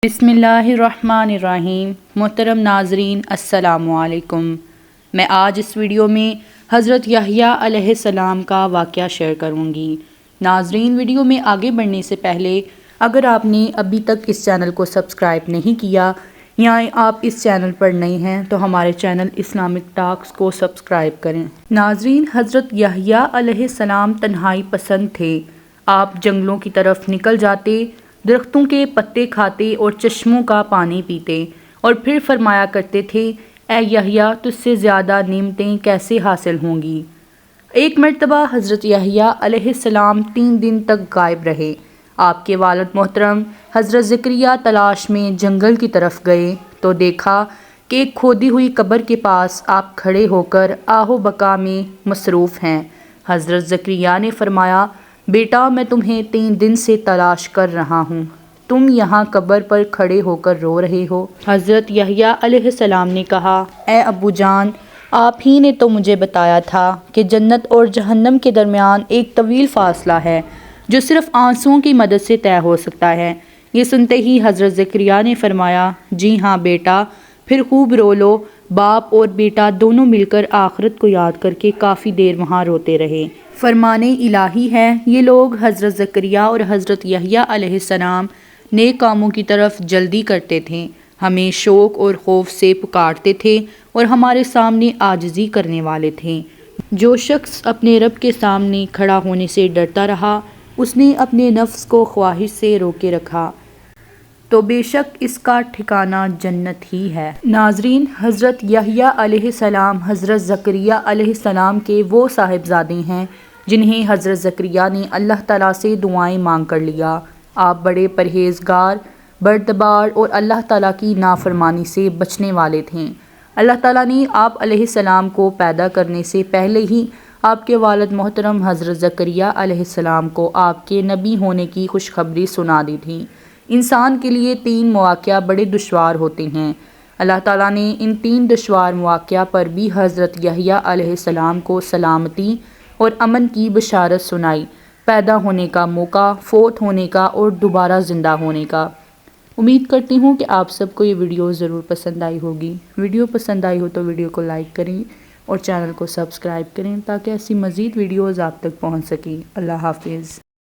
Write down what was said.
بسم اللہ الرحمن الرحیم۔ محترم ناظرین السلام علیکم۔ میں آج اس ویڈیو میں حضرت یحییٰ علیہ السلام کا واقعہ شیئر کروں گی۔ ناظرین، ویڈیو میں آگے بڑھنے سے پہلے اگر آپ نے ابھی تک اس چینل کو سبسکرائب نہیں کیا یا آپ اس چینل پر نئے ہیں تو ہمارے چینل اسلامک ٹاکس کو سبسکرائب کریں۔ ناظرین، حضرت یحییٰ علیہ السلام تنہائی پسند تھے۔ آپ جنگلوں کی طرف نکل جاتے، درختوں کے پتے کھاتے اور چشموں کا پانی پیتے اور پھر فرمایا کرتے تھے، اے یحییٰ، تجھ سے زیادہ نعمتیں کیسے حاصل ہوں گی؟ ایک مرتبہ حضرت یحییٰ علیہ السلام 3 دن تک غائب رہے۔ آپ کے والد محترم حضرت زکریا تلاش میں جنگل کی طرف گئے تو دیکھا کہ ایک کھودی ہوئی قبر کے پاس آپ کھڑے ہو کر آہ و بکا میں مصروف ہیں۔ حضرت زکریا نے فرمایا، بیٹا، میں تمہیں 3 دن سے تلاش کر رہا ہوں، تم یہاں قبر پر کھڑے ہو کر رو رہے ہو۔ حضرت یحییٰ علیہ السلام نے کہا، اے ابو جان، آپ ہی نے تو مجھے بتایا تھا کہ جنت اور جہنم کے درمیان ایک طویل فاصلہ ہے جو صرف آنسوؤں کی مدد سے طے ہو سکتا ہے۔ یہ سنتے ہی حضرت زکریا نے فرمایا، جی ہاں بیٹا، پھر خوب رو لو۔ باپ اور بیٹا دونوں مل کر آخرت کو یاد کر کے کافی دیر وہاں روتے رہے۔ فرمان الہی ہے، یہ لوگ حضرت زکریا اور حضرت یحییٰ علیہ السلام نیک کاموں کی طرف جلدی کرتے تھے، ہمیں شوق اور خوف سے پکارتے تھے اور ہمارے سامنے عاجزی کرنے والے تھے۔ جو شخص اپنے رب کے سامنے کھڑا ہونے سے ڈرتا رہا، اس نے اپنے نفس کو خواہش سے روکے رکھا تو بے شک اس کا ٹھکانہ جنت ہی ہے۔ ناظرین، حضرت یحییٰ علیہ السلام حضرت زکریا علیہ السلام کے وہ صاحبزادے ہیں جنہیں حضرت زکریا نے اللہ تعالیٰ سے دعائیں مانگ کر لیا۔ آپ بڑے پرہیزگار، بردبار اور اللہ تعالیٰ کی نافرمانی سے بچنے والے تھے۔ اللہ تعالیٰ نے آپ علیہ السلام کو پیدا کرنے سے پہلے ہی آپ کے والد محترم حضرت زکریا علیہ السلام کو آپ کے نبی ہونے کی خوشخبری سنا دی تھی۔ انسان کے لیے 3 مواقع بڑے دشوار ہوتے ہیں۔ اللہ تعالیٰ نے ان 3 دشوار مواقع پر بھی حضرت یحییٰ علیہ السلام کو سلامتی اور امن کی بشارت سنائی، پیدا ہونے کا موقع، فوت ہونے کا اور دوبارہ زندہ ہونے کا۔ امید کرتی ہوں کہ آپ سب کو یہ ویڈیو ضرور پسند آئی ہوگی۔ ویڈیو پسند آئی ہو تو ویڈیو کو لائک کریں اور چینل کو سبسکرائب کریں تاکہ ایسی مزید ویڈیوز آپ تک پہنچ سکیں۔ اللہ حافظ۔